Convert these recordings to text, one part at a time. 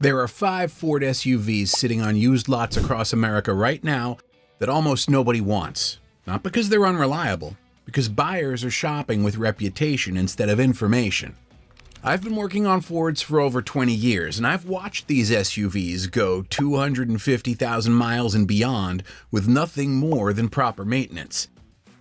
There are 5 Ford SUVs sitting on used lots across America right now that almost nobody wants. Not because they're unreliable, because buyers are shopping with reputation instead of information. I've been working on Fords for over 20 years, and I've watched these SUVs go 250,000 miles and beyond with nothing more than proper maintenance.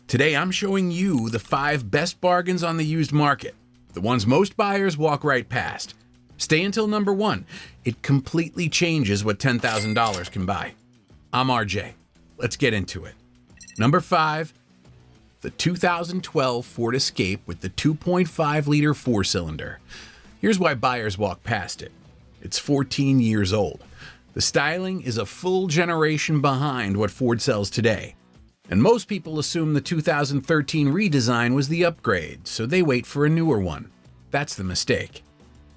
Today I'm showing you the 5 best bargains on the used market, the ones most buyers walk right past. Stay until number 1. It completely changes what $10,000 can buy. I'm RJ. Let's get into it. Number 5, the 2012 Ford Escape with the 2.5-liter 4-cylinder. Here's why buyers walk past it. It's 14 years old. The styling is a full generation behind what Ford sells today. And most people assume the 2013 redesign was the upgrade, so they wait for a newer one. That's the mistake.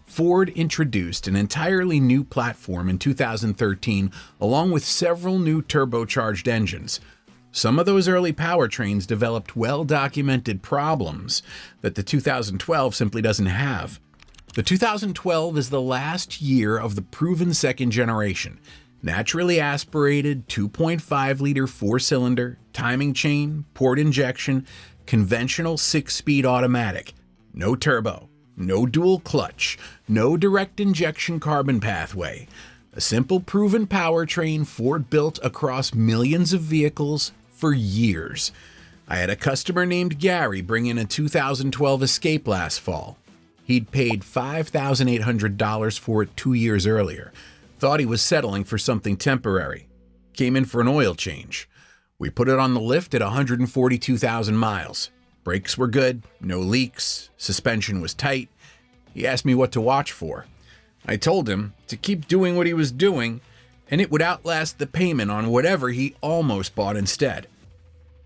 Ford introduced an entirely new platform in 2013, along with several new turbocharged engines. Some of those early powertrains developed well-documented problems that the 2012 simply doesn't have. The 2012 is the last year of the proven second generation. Naturally aspirated 2.5-liter 4-cylinder, timing chain, port injection, conventional 6-speed automatic, no turbo. No dual clutch, no direct injection carbon pathway. A simple proven powertrain Ford built across millions of vehicles for years. I had a customer named Gary bring in a 2012 Escape last fall. He'd paid $5,800 for it 2 years earlier. Thought he was settling for something temporary. Came in for an oil change. We put it on the lift at 142,000 miles. Brakes were good, no leaks, suspension was tight. He asked me what to watch for. I told him to keep doing what he was doing, and it would outlast the payment on whatever he almost bought instead.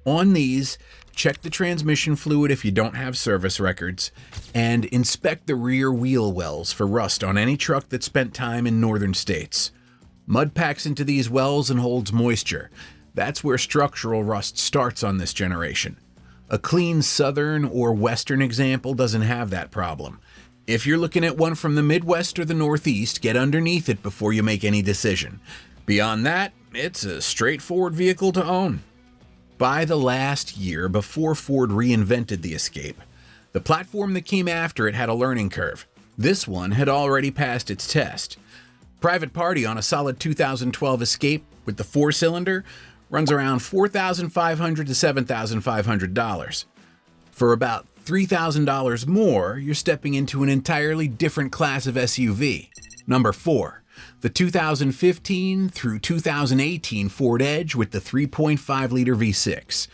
On these, check the transmission fluid if you don't have service records, and inspect the rear wheel wells for rust on any truck that spent time in northern states. Mud packs into these wells and holds moisture. That's where structural rust starts on this generation. A clean southern or western example doesn't have that problem. If you're looking at one from the Midwest or the Northeast, get underneath it before you make any decision. Beyond that, it's a straightforward vehicle to own. By the last year, before Ford reinvented the Escape, the platform that came after it had a learning curve. This one had already passed its test. Private party on a solid 2012 Escape with the 4-cylinder runs around $4,500 to $7,500. For about $3,000 more, you're stepping into an entirely different class of SUV. Number 4, the 2015 through 2018 Ford Edge with the 3.5-liter V6.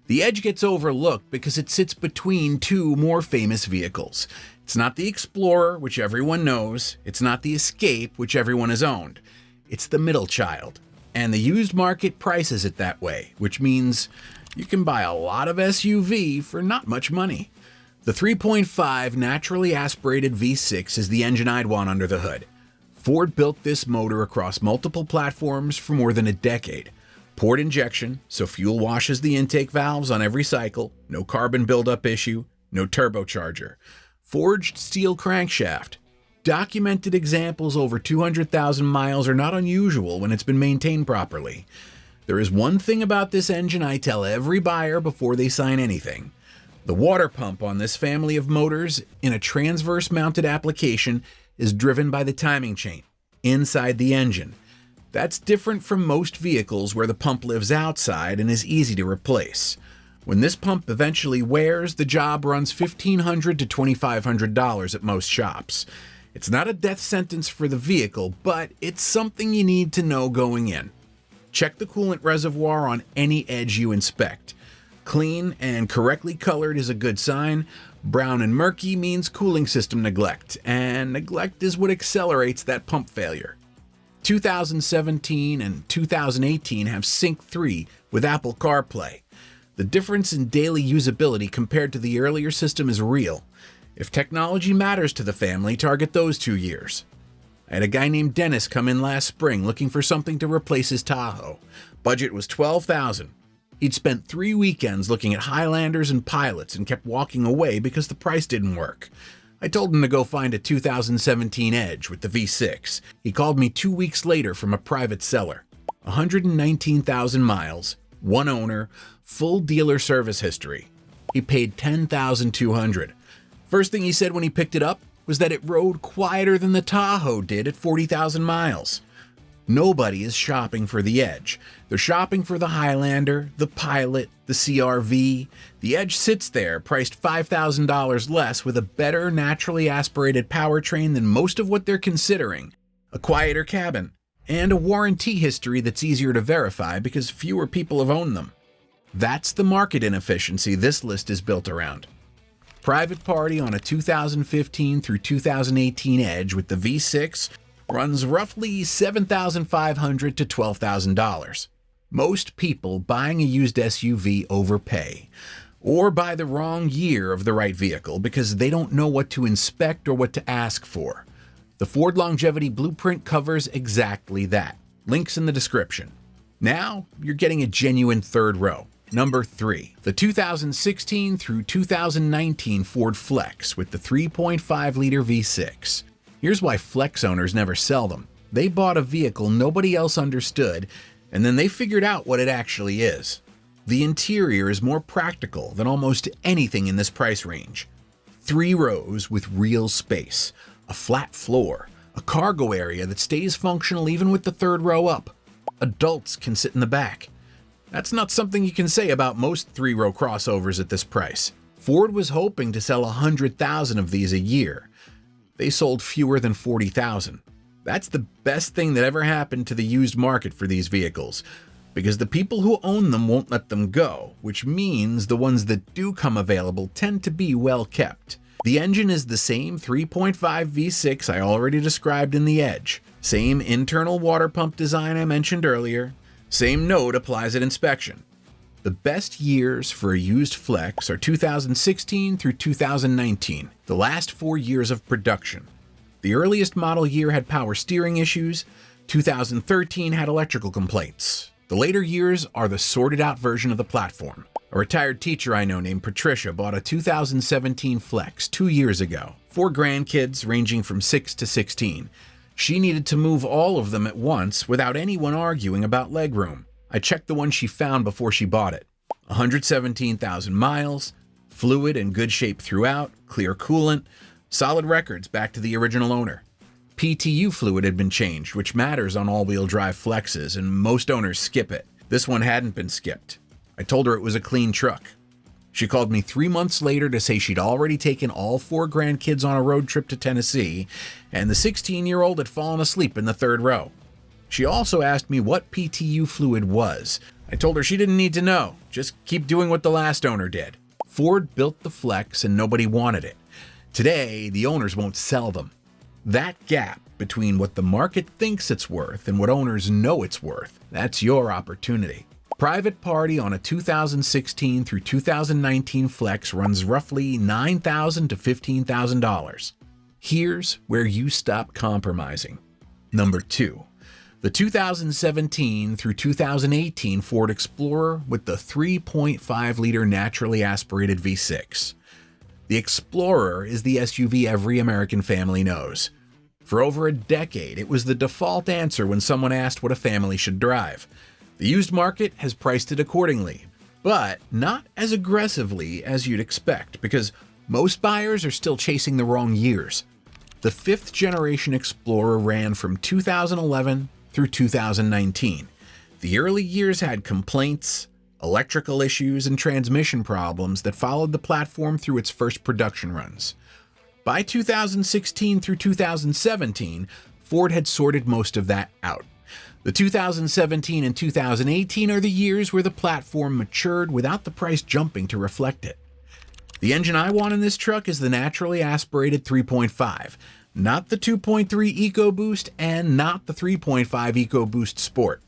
The Edge gets overlooked because it sits between 2 more famous vehicles. It's not the Explorer, which everyone knows. It's not the Escape, which everyone has owned. It's the middle child. And the used market prices it that way, which means you can buy a lot of SUV for not much money. The 3.5 naturally aspirated V6 is the engine I'd want under the hood. Ford built this motor across multiple platforms for more than a decade. Port injection, so fuel washes the intake valves on every cycle, no carbon buildup issue, no turbocharger. Forged steel crankshaft. Documented examples over 200,000 miles are not unusual when it's been maintained properly. There is one thing about this engine I tell every buyer before they sign anything. The water pump on this family of motors in a transverse-mounted application is driven by the timing chain inside the engine. That's different from most vehicles where the pump lives outside and is easy to replace. When this pump eventually wears, the job runs $1,500 to $2,500 at most shops. It's not a death sentence for the vehicle, but it's something you need to know going in. Check the coolant reservoir on any Edge you inspect. Clean and correctly colored is a good sign. Brown and murky means cooling system neglect, and neglect is what accelerates that pump failure. 2017 and 2018 have Sync 3 with Apple CarPlay. The difference in daily usability compared to the earlier system is real. If technology matters to the family, target those 2 years. I had a guy named Dennis come in last spring looking for something to replace his Tahoe. Budget was $12,000. He'd spent 3 weekends looking at Highlanders and Pilots and kept walking away because the price didn't work. I told him to go find a 2017 Edge with the V6. He called me 2 weeks later from a private seller. 119,000 miles, one owner, full dealer service history. He paid $10,200. First thing he said when he picked it up was that it rode quieter than the Tahoe did at 40,000 miles. Nobody is shopping for the Edge. They're shopping for the Highlander, the Pilot, the CR-V. The Edge sits there, priced $5,000 less, with a better naturally aspirated powertrain than most of what they're considering, a quieter cabin, and a warranty history that's easier to verify because fewer people have owned them. That's the market inefficiency this list is built around. Private party on a 2015 through 2018 Edge with the V6 runs roughly $7,500 to $12,000. Most people buying a used SUV overpay, or buy the wrong year of the right vehicle because they don't know what to inspect or what to ask for. The Ford Longevity Blueprint covers exactly that. Links in the description. Now, you're getting a genuine third row. Number 3, the 2016 through 2019 Ford Flex with the 3.5-liter V6. Here's why Flex owners never sell them. They bought a vehicle nobody else understood, and then they figured out what it actually is. The interior is more practical than almost anything in this price range. 3 rows with real space, a flat floor, a cargo area that stays functional even with the third row up. Adults can sit in the back. That's not something you can say about most 3-row crossovers at this price. Ford was hoping to sell 100,000 of these a year. They sold fewer than 40,000. That's the best thing that ever happened to the used market for these vehicles, because the people who own them won't let them go, which means the ones that do come available tend to be well kept. The engine is the same 3.5 V6 I already described in the Edge. Same internal water pump design I mentioned earlier. Same note applies at inspection. The best years for a used Flex are 2016 through 2019, the last 4 years of production. The earliest model year had power steering issues. 2013 had electrical complaints. The later years are the sorted out version of the platform. A retired teacher I know named Patricia bought a 2017 Flex 2 years ago. 4 grandkids ranging from 6 to 16. She needed to move all of them at once without anyone arguing about legroom. I checked the one she found before she bought it. 117,000 miles, fluid and good shape throughout, clear coolant, solid records back to the original owner. PTU fluid had been changed, which matters on all-wheel drive Flexes, and most owners skip it. This one hadn't been skipped. I told her it was a clean truck. She called me 3 months later to say she'd already taken all 4 grandkids on a road trip to Tennessee, and the 16-year-old had fallen asleep in the third row. She also asked me what PTU fluid was. I told her she didn't need to know, just keep doing what the last owner did. Ford built the Flex and nobody wanted it. Today, the owners won't sell them. That gap between what the market thinks it's worth and what owners know it's worth, that's your opportunity. Private party on a 2016 through 2019 Flex runs roughly $9,000 to $15,000. Here's where you stop compromising. Number 2, the 2017 through 2018 Ford Explorer with the 3.5-liter naturally aspirated V6. The Explorer is the SUV every American family knows. For over a decade, it was the default answer when someone asked what a family should drive. The used market has priced it accordingly, but not as aggressively as you'd expect because most buyers are still chasing the wrong years. The 5th generation Explorer ran from 2011 through 2019. The early years had complaints, electrical issues, and transmission problems that followed the platform through its first production runs. By 2016 through 2017, Ford had sorted most of that out. The 2017 and 2018 are the years where the platform matured without the price jumping to reflect it. The engine I want in this truck is the naturally aspirated 3.5, not the 2.3 EcoBoost and not the 3.5 EcoBoost Sport.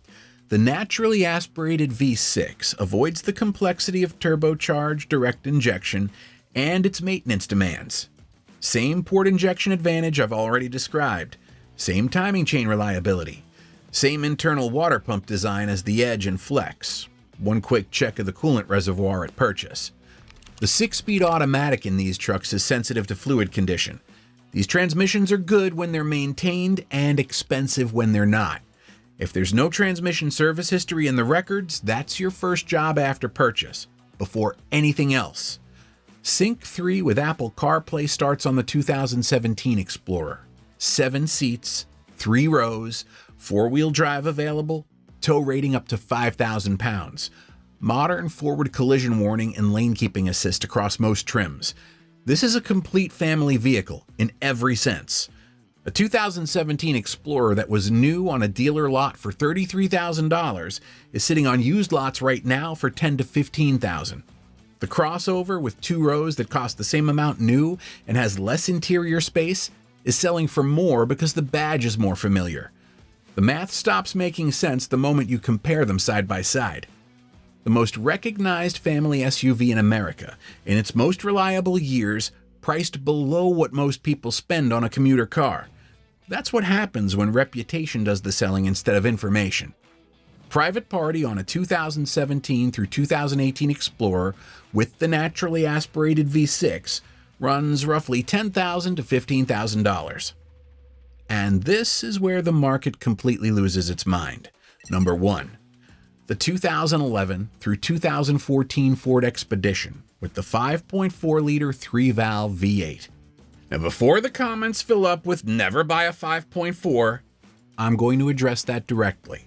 The naturally aspirated V6 avoids the complexity of turbocharged direct injection and its maintenance demands. Same port injection advantage I've already described. Same timing chain reliability. Same internal water pump design as the Edge and Flex. One quick check of the coolant reservoir at purchase. The 6-speed automatic in these trucks is sensitive to fluid condition. These transmissions are good when they're maintained and expensive when they're not. If there's no transmission service history in the records, that's your first job after purchase, before anything else. Sync 3 with Apple CarPlay starts on the 2017 Explorer. 7 seats, 3 rows, 4-wheel drive available, tow rating up to 5,000 pounds. Modern forward collision warning and lane keeping assist across most trims. This is a complete family vehicle in every sense. A 2017 Explorer that was new on a dealer lot for $33,000 is sitting on used lots right now for $10,000 to $15,000. The crossover with 2 rows that cost the same amount new and has less interior space is selling for more because the badge is more familiar. The math stops making sense the moment you compare them side by side. The most recognized family SUV in America, in its most reliable years, priced below what most people spend on a commuter car. That's what happens when reputation does the selling instead of information. Private party on a 2017 through 2018 Explorer with the naturally aspirated V6 runs roughly $10,000 to $15,000. And this is where the market completely loses its mind. Number 1. The 2011 through 2014 Ford Expedition with the 5.4-liter 3-valve V8. Now, before the comments fill up with never buy a 5.4, I'm going to address that directly.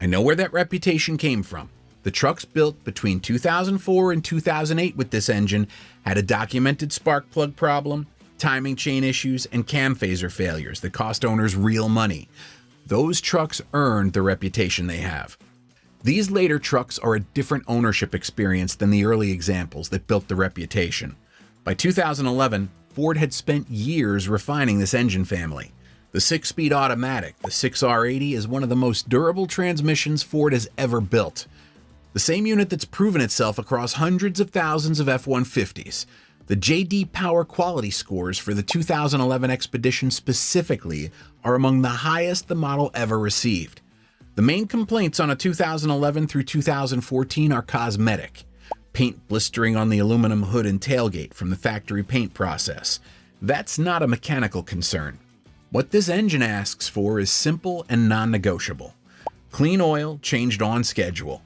I know where that reputation came from. The trucks built between 2004 and 2008 with this engine had a documented spark plug problem, timing chain issues, and cam phaser failures that cost owners real money. Those trucks earned the reputation they have. These later trucks are a different ownership experience than the early examples that built the reputation. By 2011, Ford had spent years refining this engine family. The 6-speed automatic, the 6R80, is one of the most durable transmissions Ford has ever built. The same unit that's proven itself across hundreds of thousands of F-150s. The J.D. Power quality scores for the 2011 Expedition specifically are among the highest the model ever received. The main complaints on a 2011 through 2014 are cosmetic. Paint blistering on the aluminum hood and tailgate from the factory paint process. That's not a mechanical concern. What this engine asks for is simple and non-negotiable. Clean oil changed on schedule.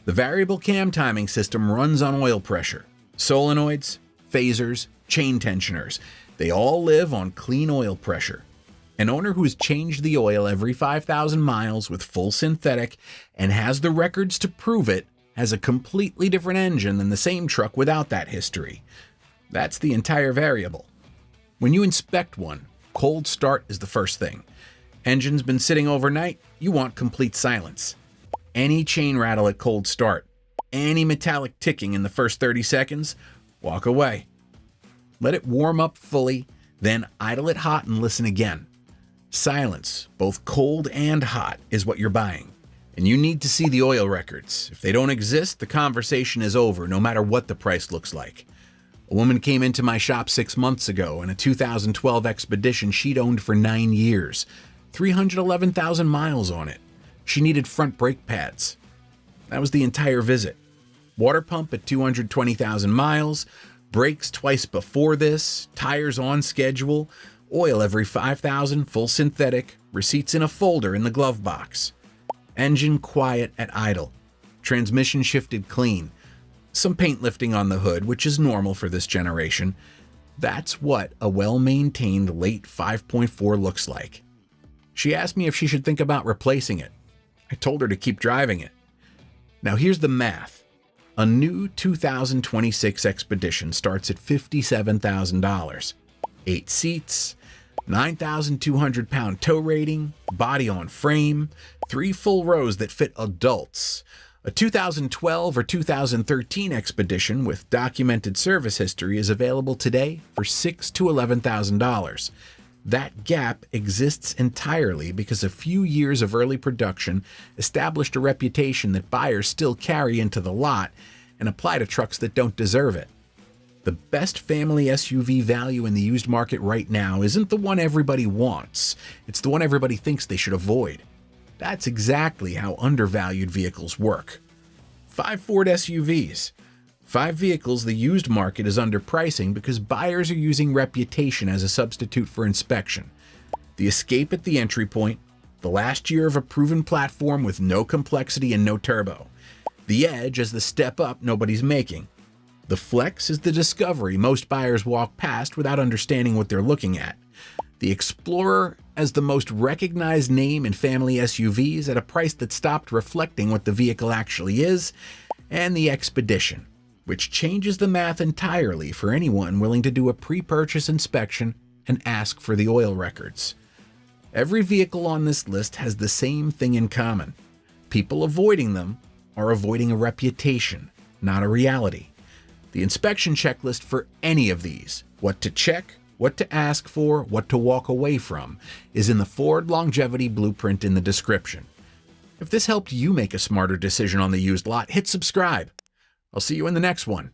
The variable cam timing system runs on oil pressure. Solenoids, phasers, chain tensioners, they all live on clean oil pressure. An owner who's changed the oil every 5,000 miles with full synthetic and has the records to prove it has a completely different engine than the same truck without that history. That's the entire variable. When you inspect one, cold start is the first thing. Engine's been sitting overnight, you want complete silence. Any chain rattle at cold start, any metallic ticking in the first 30 seconds, walk away. Let it warm up fully, then idle it hot and listen again. Silence, both cold and hot, is what you're buying. And you need to see the oil records. If they don't exist, the conversation is over, no matter what the price looks like. A woman came into my shop 6 months ago in a 2012 Expedition she'd owned for 9 years. 311,000 miles on it. She needed front brake pads. That was the entire visit. Water pump at 220,000 miles, brakes twice before this, tires on schedule, oil every 5,000, full synthetic, receipts in a folder in the glove box. Engine quiet at idle. Transmission shifted clean. Some paint lifting on the hood, which is normal for this generation. That's what a well-maintained late 5.4 looks like. She asked me if she should think about replacing it. I told her to keep driving it. Now here's the math. A new 2026 Expedition starts at $57,000. 8 seats, 9,200 pound tow rating, body on frame, 3 full rows that fit adults. A 2012 or 2013 Expedition with documented service history is available today for $6,000 to $11,000. That gap exists entirely because a few years of early production established a reputation that buyers still carry into the lot and apply to trucks that don't deserve it. The best family SUV value in the used market right now isn't the one everybody wants, it's the one everybody thinks they should avoid. That's exactly how undervalued vehicles work. 5 Ford SUVs. 5 vehicles the used market is underpricing because buyers are using reputation as a substitute for inspection. The escape at the entry point, the last year of a proven platform with no complexity and no turbo. The edge as the step up nobody's making. The flex is the discovery most buyers walk past without understanding what they're looking at. The Explorer as the most recognized name in family SUVs at a price that stopped reflecting what the vehicle actually is. And the Expedition, which changes the math entirely for anyone willing to do a pre-purchase inspection and ask for the oil records. Every vehicle on this list has the same thing in common. People avoiding them are avoiding a reputation, not a reality. The inspection checklist for any of these, what to check, what to ask for, what to walk away from, is in the Ford Longevity Blueprint in the description. If this helped you make a smarter decision on the used lot, hit subscribe. I'll see you in the next one.